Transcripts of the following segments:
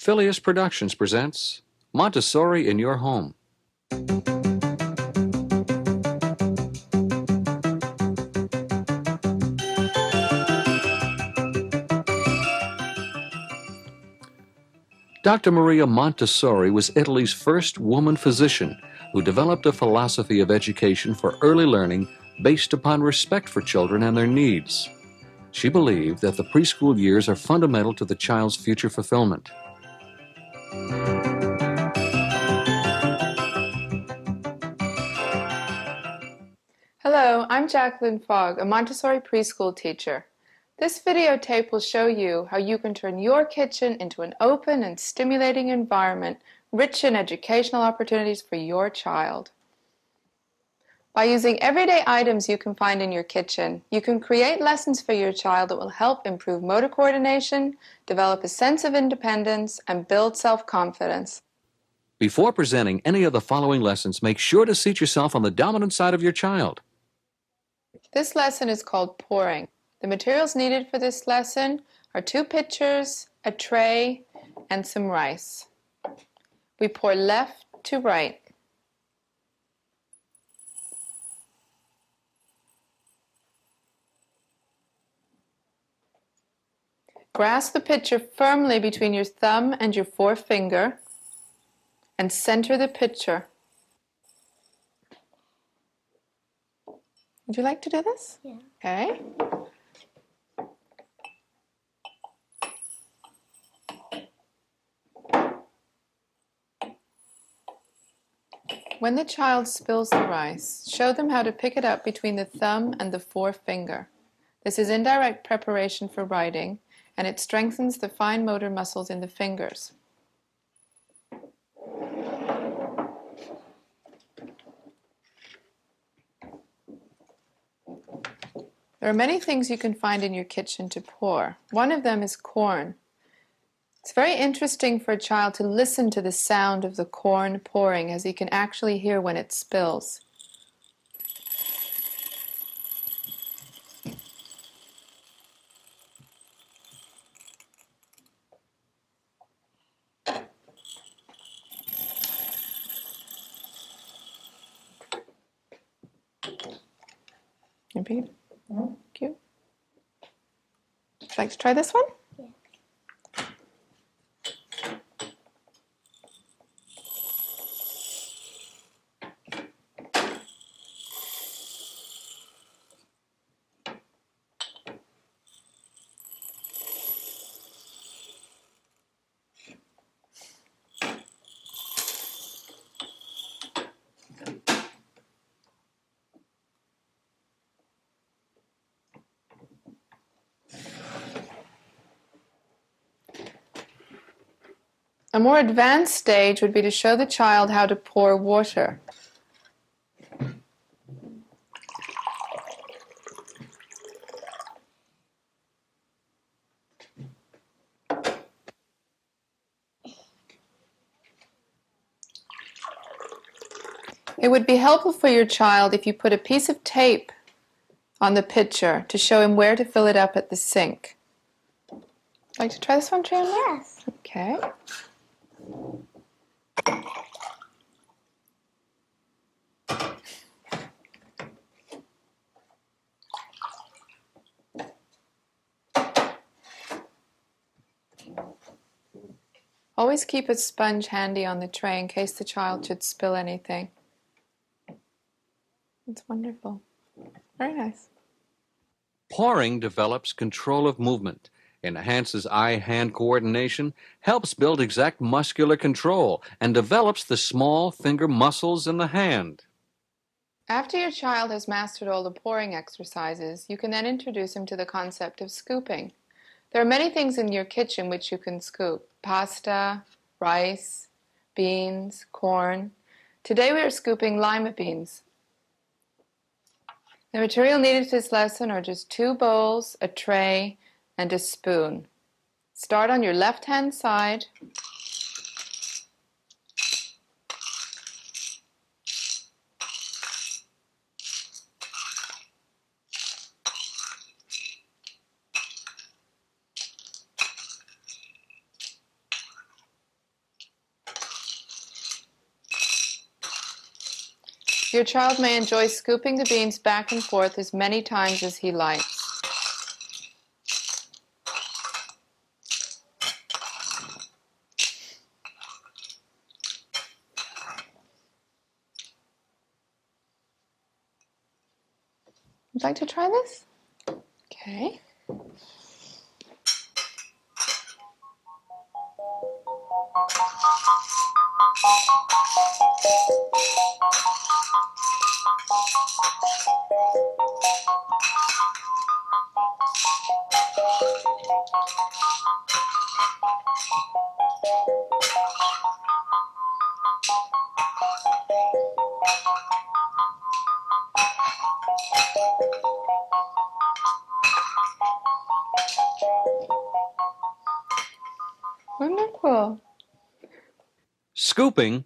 Phileas Productions presents Montessori in Your Home. Dr. Maria Montessori was Italy's first woman physician who developed a philosophy of education for early learning based upon respect for children and their needs. She believed that the preschool years are fundamental to the child's future fulfillment. Hello, I'm Jacqueline Fogg, a Montessori preschool teacher. This videotape will show you how you can turn your kitchen into an open and stimulating environment rich in educational opportunities for your child. By using everyday items you can find in your kitchen, you can create lessons for your child that will help improve motor coordination, develop a sense of independence, and build self-confidence. Before presenting any of the following lessons, make sure to seat yourself on the dominant side of your child. This lesson is called pouring. The materials needed for this lesson are 2 pitchers, a tray, and some rice. We pour left to right. Grasp the pitcher firmly between your thumb and your forefinger and center the pitcher. Would you like to do this? Yeah. Okay. When the child spills the rice, show them how to pick it up between the thumb and the forefinger. This is indirect preparation for writing, and it strengthens the fine motor muscles in the fingers. There are many things you can find in your kitchen to pour. One of them is corn. It's very interesting for a child to listen to the sound of the corn pouring, as he can actually hear when it spills. Repeat. Thank you. Would you like to try this one? Yeah. A more advanced stage would be to show the child how to pour water. It would be helpful for your child if you put a piece of tape on the pitcher to show him where to fill it up at the sink. Like to try this one, Chandler? Yes. Okay. Always keep a sponge handy on the tray in case the child should spill anything. It's wonderful. Very nice. Pouring develops control of movement, enhances eye-hand coordination, helps build exact muscular control, and develops the small finger muscles in the hand. After your child has mastered all the pouring exercises, you can then introduce him to the concept of scooping. There are many things in your kitchen which you can scoop: pasta, rice, beans, corn. Today we are scooping lima beans. The material needed for this lesson are just 2 bowls, a tray, and a spoon. Start on your left-hand side. Your child may enjoy scooping the beans back and forth as many times as he likes. Would you like to try this? Okay. Wonderful. Scooping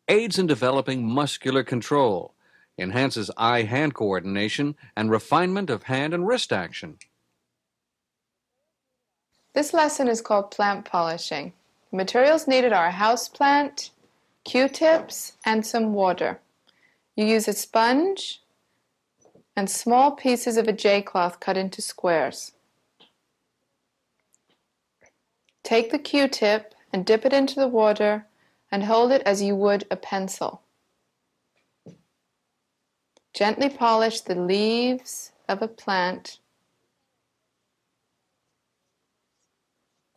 aids in developing muscular control, enhances eye-hand coordination, and refinement of hand and wrist action. This lesson is called plant polishing. The materials needed are a houseplant, Q-tips, and some water. You use a sponge and small pieces of a J-cloth cut into squares. Take the Q-tip and dip it into the water and hold it as you would a pencil. Gently polish the leaves of a plant.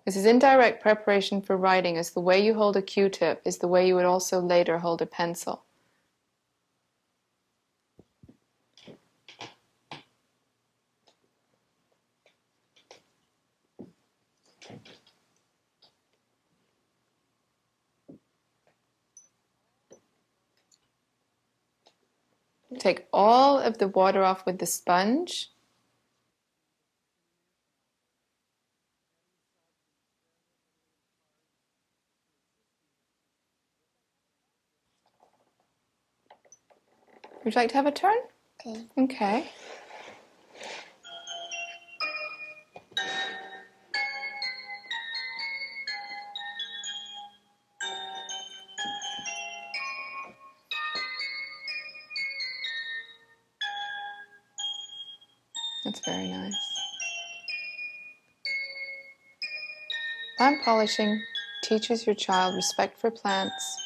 This is indirect preparation for writing, as the way you hold a Q-tip is the way you would also later hold a pencil. Take all of the water off with the sponge. Would you like to have a turn? Okay. Okay. That's very nice. Plant polishing teaches your child respect for plants,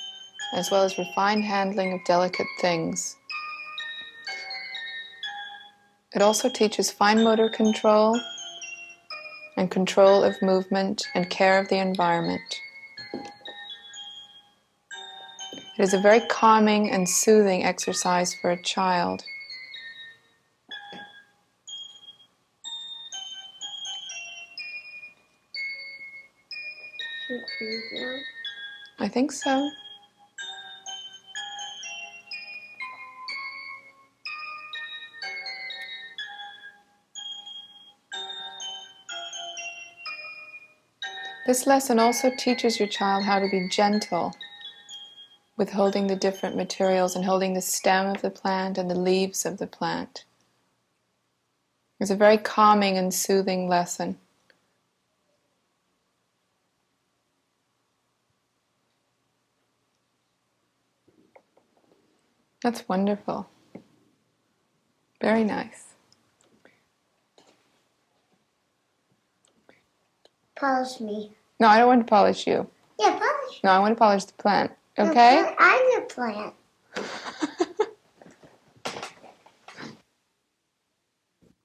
as well as refined handling of delicate things. It also teaches fine motor control and control of movement and care of the environment. It is a very calming and soothing exercise for a child. I think so. This lesson also teaches your child how to be gentle with holding the different materials and holding the stem of the plant and the leaves of the plant. It's a very calming and soothing lesson. That's wonderful. Very nice. Polish me. No, I don't want to polish you. Yeah, polish. No, I want to polish the plant. Okay? I'm the plant.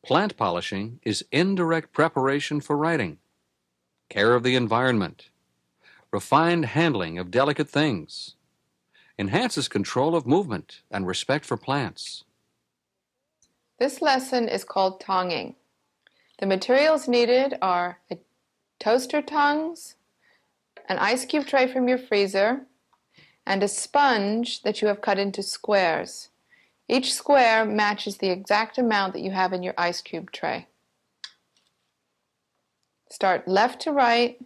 Plant polishing is indirect preparation for writing, care of the environment, refined handling of delicate things, enhances control of movement and respect for plants. This lesson is called tonging. The materials needed are toaster tongs, an ice cube tray from your freezer, and a sponge that you have cut into squares. Each square matches the exact amount that you have in your ice cube tray. Start left to right.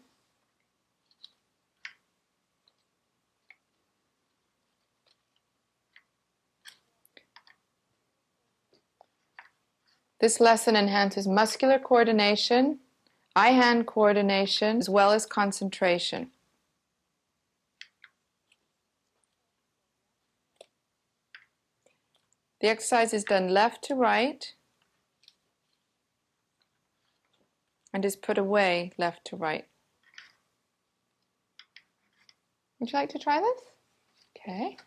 This lesson enhances muscular coordination, eye-hand coordination, as well as concentration. The exercise is done left to right and is put away left to right. Would you like to try this? Okay.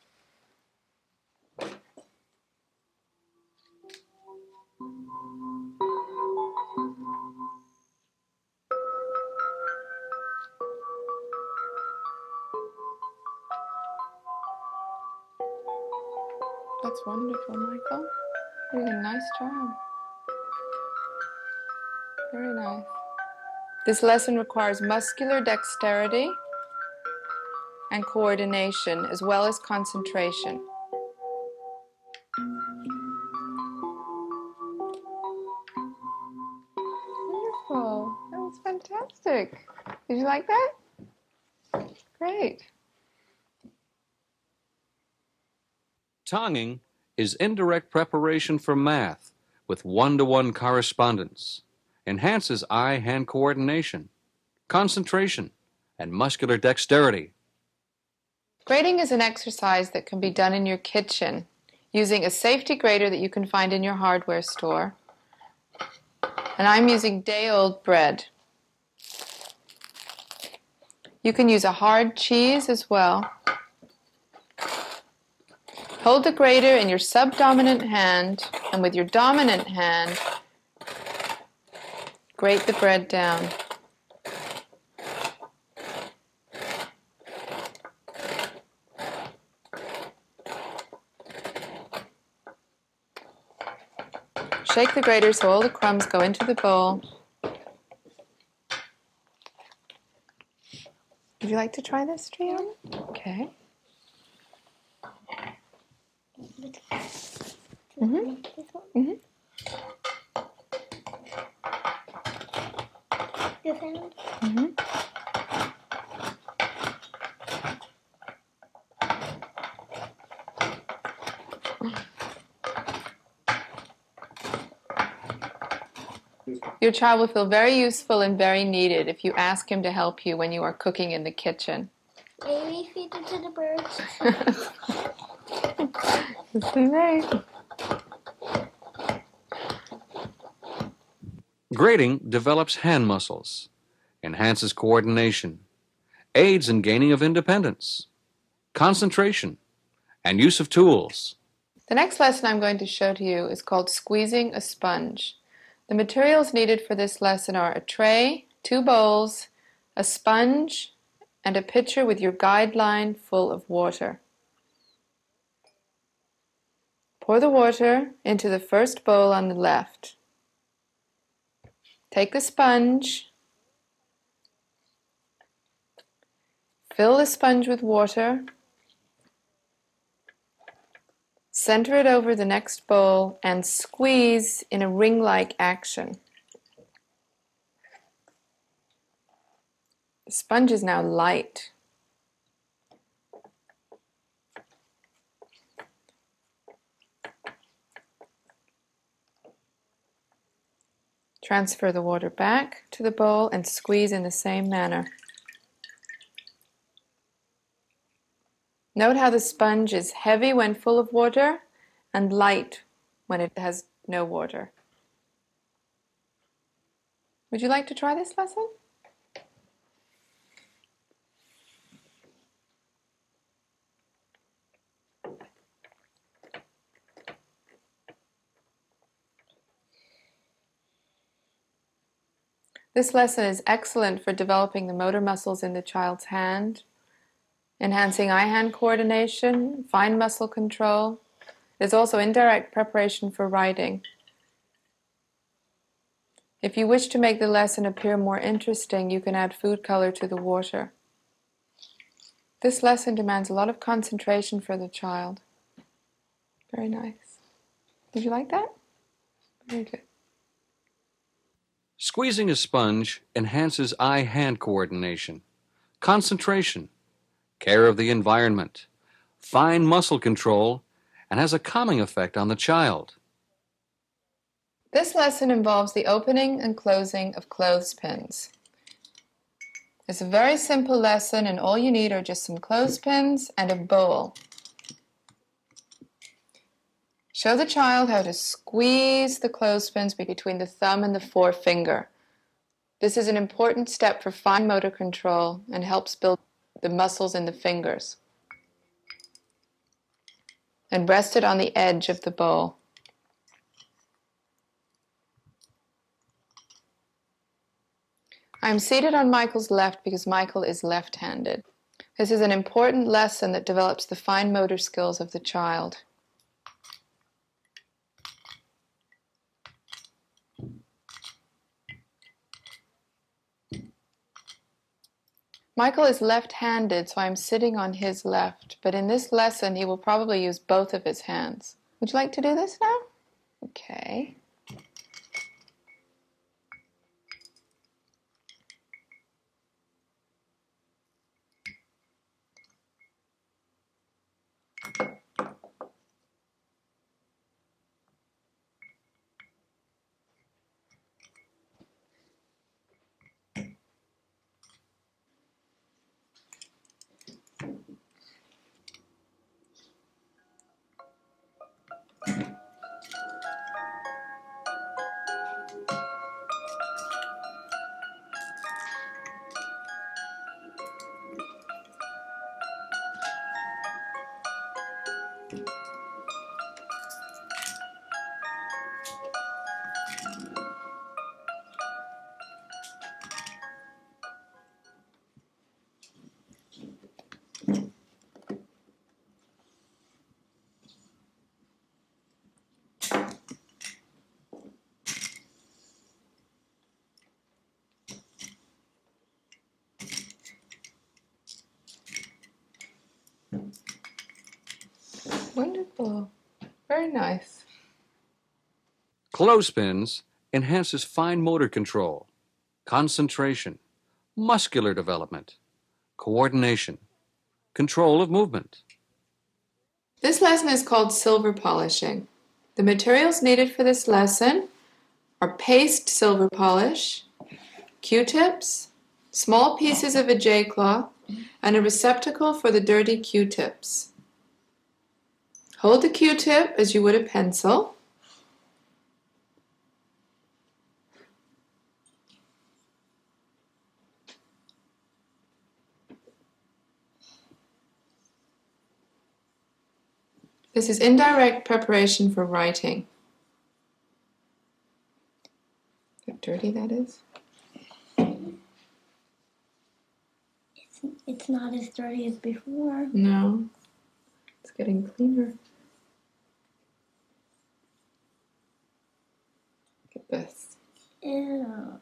That's wonderful, Michael. You're doing a nice job. Very nice. This lesson requires muscular dexterity and coordination, as well as concentration. Wonderful. That was fantastic. Did you like that? Great. Tonguing is indirect preparation for math with one-to-one correspondence, enhances eye-hand coordination, concentration, and muscular dexterity. Grading is an exercise that can be done in your kitchen using a safety grater that you can find in your hardware store. And I'm using day-old bread. You can use a hard cheese as well. Hold the grater in your subdominant hand, and with your dominant hand, grate the bread down. Shake the grater so all the crumbs go into the bowl. Would you like to try this, Triana? Okay. Your hand? Your child will feel very useful and very needed if you ask him to help you when you are cooking in the kitchen. Maybe feed it to the birds. Yes, we may. Grading develops hand muscles, enhances coordination, aids in gaining of independence, concentration, and use of tools. The next lesson I'm going to show to you is called squeezing a sponge. The materials needed for this lesson are a tray, 2 bowls, a sponge, and a pitcher with your guideline full of water. Pour the water into the first bowl on the left. Take the sponge, fill the sponge with water, center it over the next bowl, and squeeze in a ring-like action. The sponge is now light. Transfer the water back to the bowl and squeeze in the same manner. Note how the sponge is heavy when full of water and light when it has no water. Would you like to try this lesson? This lesson is excellent for developing the motor muscles in the child's hand, enhancing eye-hand coordination, fine muscle control. It is also indirect preparation for writing. If you wish to make the lesson appear more interesting, you can add food color to the water. This lesson demands a lot of concentration for the child. Very nice. Did you like that? Very good. Squeezing a sponge enhances eye-hand coordination, concentration, care of the environment, fine muscle control, and has a calming effect on the child. This lesson involves the opening and closing of clothespins. It's a very simple lesson, and all you need are just some clothespins and a bowl. Show the child how to squeeze the clothespins between the thumb and the forefinger. This is an important step for fine motor control and helps build the muscles in the fingers. And rest it on the edge of the bowl. I'm seated on Michael's left because Michael is left-handed. This is an important lesson that develops the fine motor skills of the child. Michael is left-handed, so I'm sitting on his left, but in this lesson he will probably use both of his hands. Would you like to do this now? Okay. Wonderful. Very nice. Clothespins enhances fine motor control, concentration, muscular development, coordination, control of movement. This lesson is called silver polishing. The materials needed for this lesson are paste silver polish, Q-tips, small pieces of a J-cloth, and a receptacle for the dirty Q-tips. Hold the Q-tip as you would a pencil. This is indirect preparation for writing. How dirty that is. It's not as dirty as before. No, it's getting cleaner. Look at this. Ew.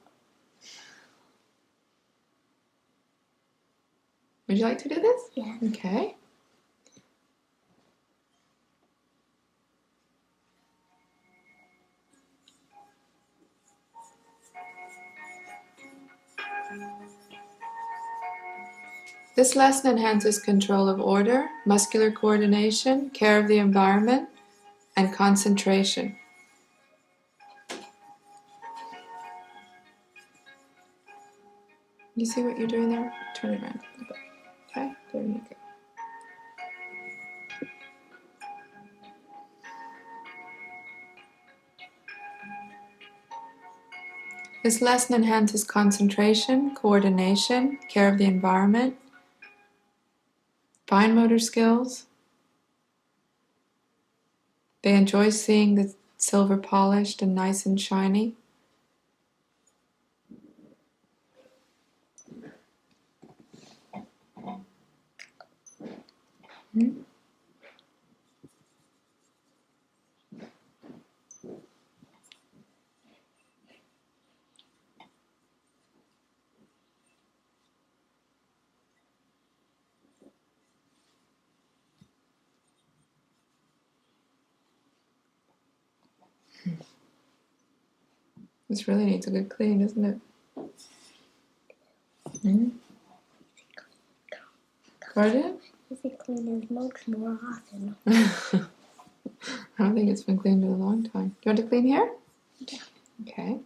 Would you like to do this? Yes. Okay. This lesson enhances control of order, muscular coordination, care of the environment, and concentration. You see what you're doing there? Turn it around a little bit. Okay, there you go. This lesson enhances concentration, coordination, care of the environment, fine motor skills. They enjoy seeing the silver polished and nice and shiny. This really needs a good clean, doesn't it? Pardon? If it clean his mugs more often. I don't think it's been cleaned in a long time. Do you want to clean here? Yeah. Okay.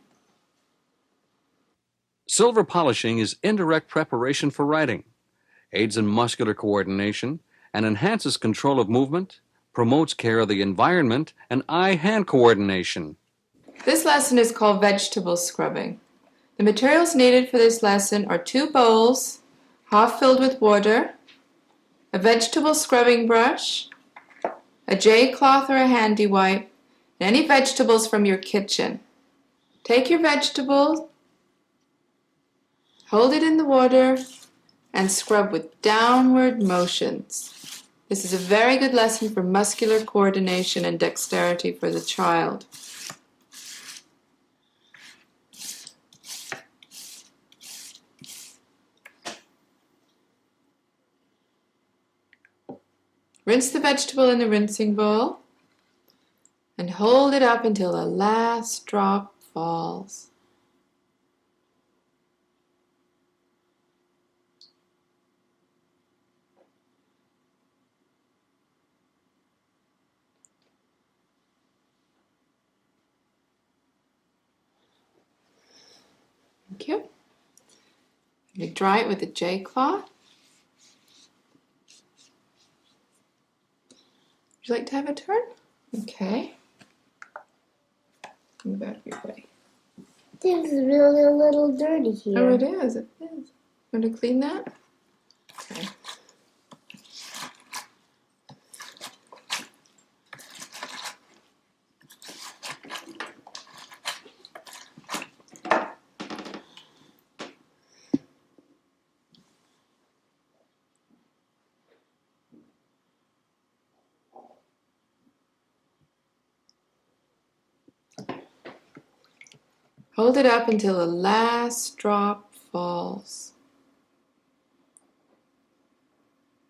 Silver polishing is indirect preparation for writing, aids in muscular coordination, and enhances control of movement, promotes care of the environment and eye-hand coordination. This lesson is called vegetable scrubbing. The materials needed for this lesson are 2 bowls, half filled with water, a vegetable scrubbing brush, a J cloth or a handy wipe, and any vegetables from your kitchen. Take your vegetable, hold it in the water, and scrub with downward motions. This is a very good lesson for muscular coordination and dexterity for the child. Rinse the vegetable in the rinsing bowl and hold it up until the last drop falls. Thank you. You dry it with a J cloth. Would you like to have a turn? Okay. Move out of your way. This is really a little dirty here. Oh, it is. It is. Want to clean that? Okay. Hold it up until the last drop falls.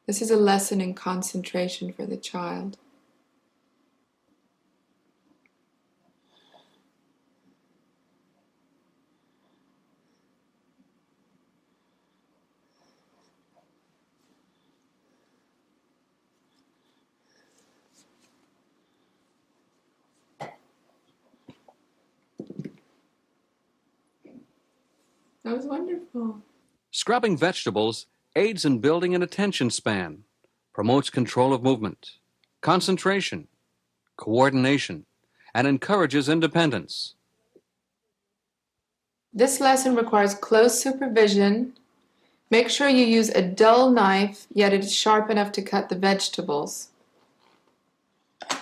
This is a lesson in concentration for the child. That was wonderful. Scrubbing vegetables aids in building an attention span, promotes control of movement, concentration, coordination, and encourages independence. This lesson requires close supervision. Make sure you use a dull knife, yet it is sharp enough to cut the vegetables. The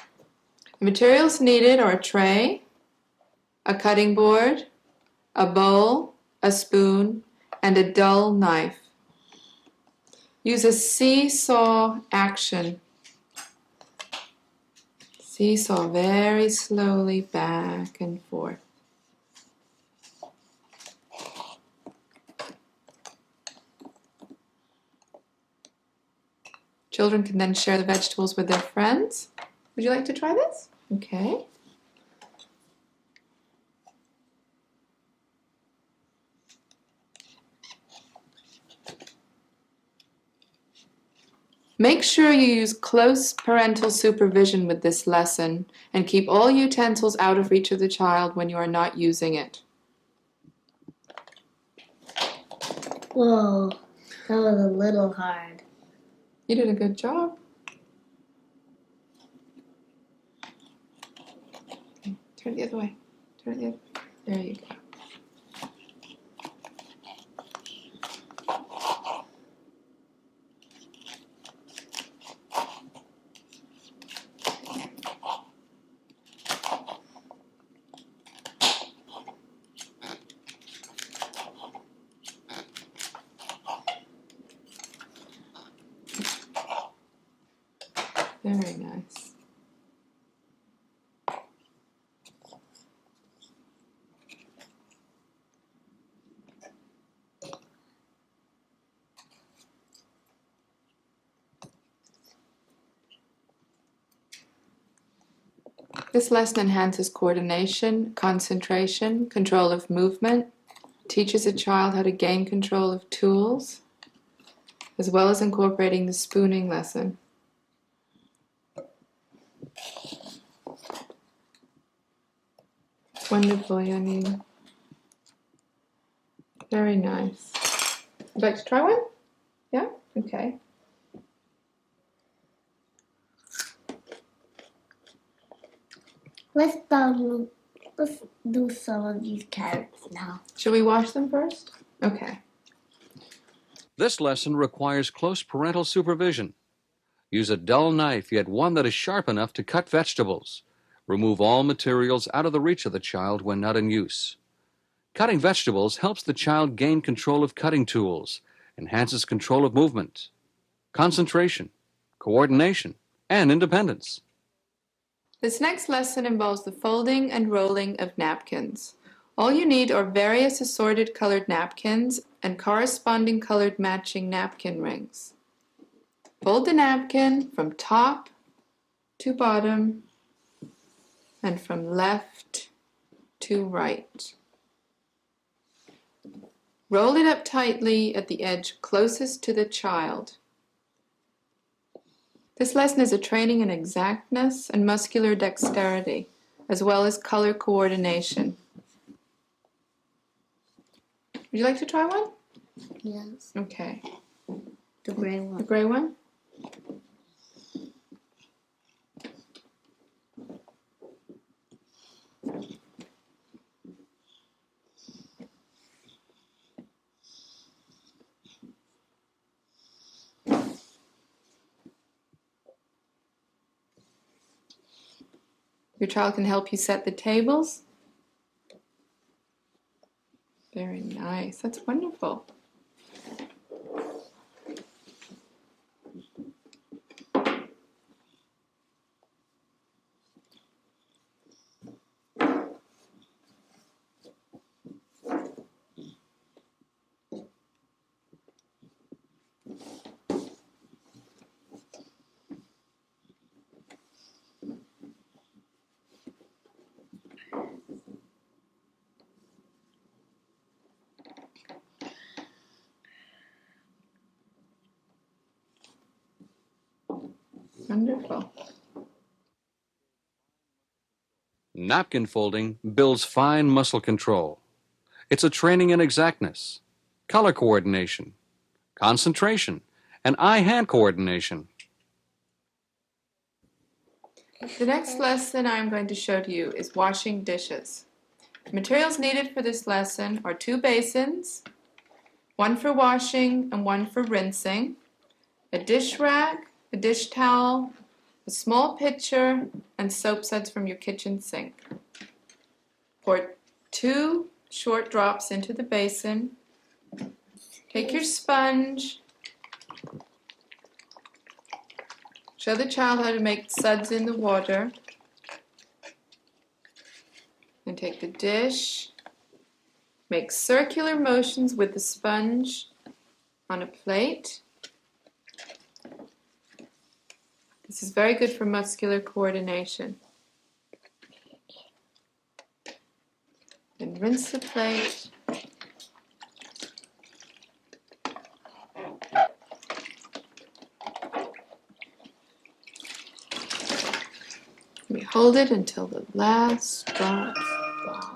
materials needed are a tray, a cutting board, a bowl, a spoon, and a dull knife. Use a seesaw action. Seesaw very slowly back and forth. Children can then share the vegetables with their friends. Would you like to try this? Okay. Make sure you use close parental supervision with this lesson and keep all utensils out of reach of the child when you are not using it. Whoa, that was a little hard. You did a good job. Okay, turn it the other way. Turn it the other way. There you go. Very nice. This lesson enhances coordination, concentration, control of movement, teaches a child how to gain control of tools, as well as incorporating the spooning lesson. Wonderful, Yanni. Very nice. Would you like to try one? Yeah? Okay. let's do some of these carrots now. Should we wash them first? Okay. This lesson requires close parental supervision. Use a dull knife, yet one that is sharp enough to cut vegetables. Remove all materials out of the reach of the child when not in use. Cutting vegetables helps the child gain control of cutting tools, enhances control of movement, concentration, coordination, and independence. This next lesson involves the folding and rolling of napkins. All you need are various assorted colored napkins and corresponding colored matching napkin rings. Fold the napkin from top to bottom and from left to right. Roll it up tightly at the edge closest to the child. This lesson is a training in exactness and muscular dexterity, as well as color coordination. Would you like to try one? Yes. Okay. The gray one. The gray one? Your child can help you set the tables. Very nice. That's wonderful. Wonderful. Napkin folding builds fine muscle control. It's a training in exactness, color coordination, concentration, and eye-hand coordination. The next lesson I'm going to show to you is washing dishes. The materials needed for this lesson are 2 basins, one for washing and one for rinsing, a dish rack, a dish towel, a small pitcher, and soap suds from your kitchen sink. Pour 2 short drops into the basin. Take your sponge. Show the child how to make suds in the water. And take the dish. Make circular motions with the sponge on a plate. This is very good for muscular coordination. Then rinse the plate. We hold it until the last drop falls.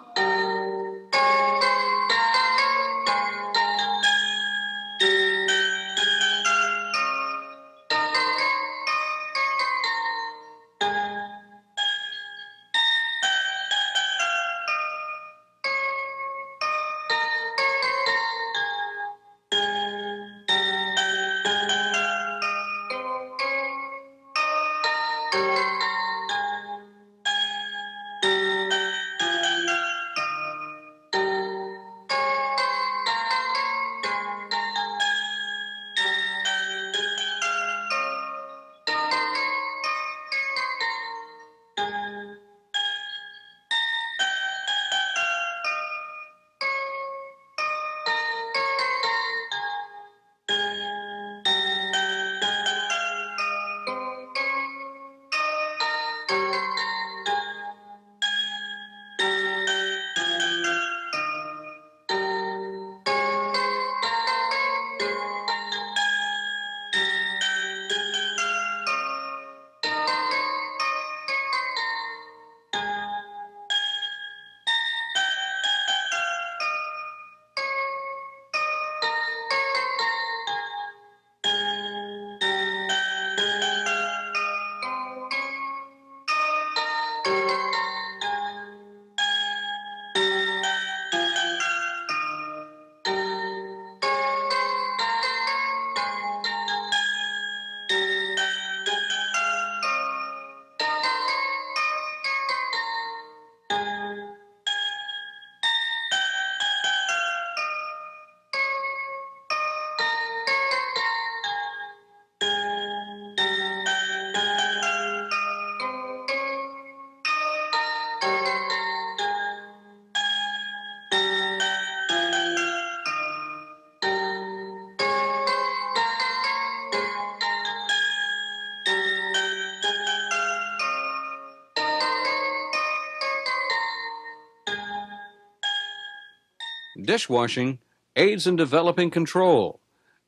Dishwashing aids in developing control,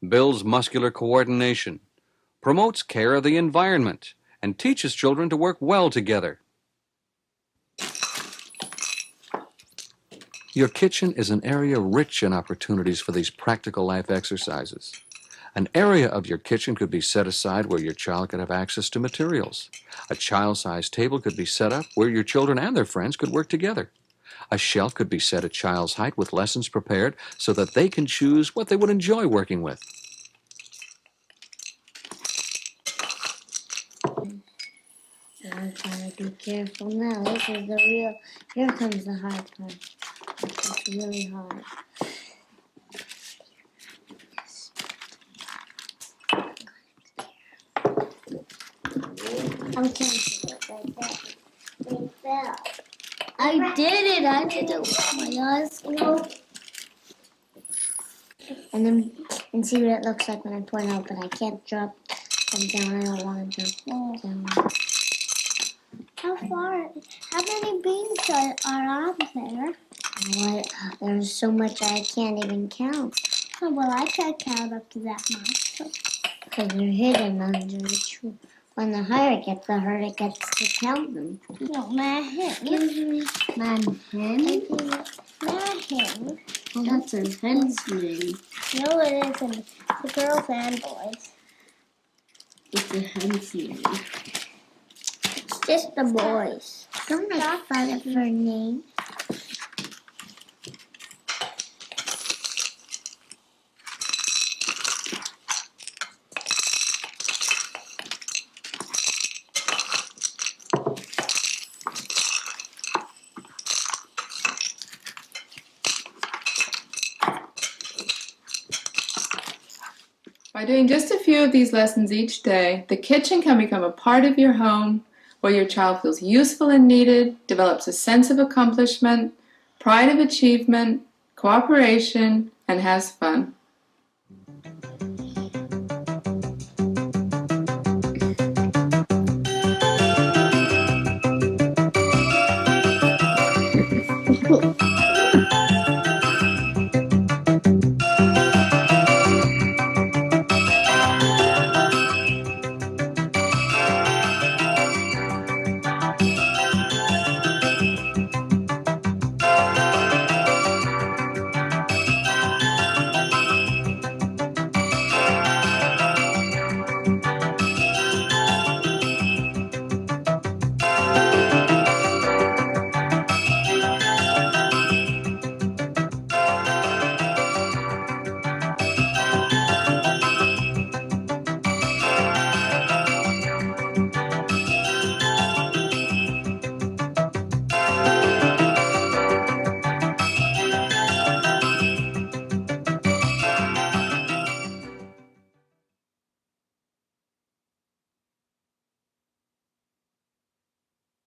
builds muscular coordination, promotes care of the environment, and teaches children to work well together. Your kitchen is an area rich in opportunities for these practical life exercises. An area of your kitchen could be set aside where your child could have access to materials. A child-sized table could be set up where your children and their friends could work together. A shelf could be set at child's height with lessons prepared so that they can choose what they would enjoy working with. I'm trying to be careful now. This is the real. Here comes the hard part. It's really hard. I'm careful like that. They fell. I did it. I did it with my eyes closed. And then see what it looks like when I pour it out, but I can't drop them down. I don't want to drop them down. How many beans are on there? What? There's so much I can't even count. Oh, well, I can't count up to that much. Because they're hidden under the tree. When the higher it gets, the harder it gets to count them. No, man. Well, that's a hen's name. No, it isn't. It's the girls and boys. It's a hen's name. Just the boys. Don't make fun of her name. By doing just a few of these lessons each day, the kitchen can become a part of your home where your child feels useful and needed, develops a sense of accomplishment, pride of achievement, cooperation, and has fun.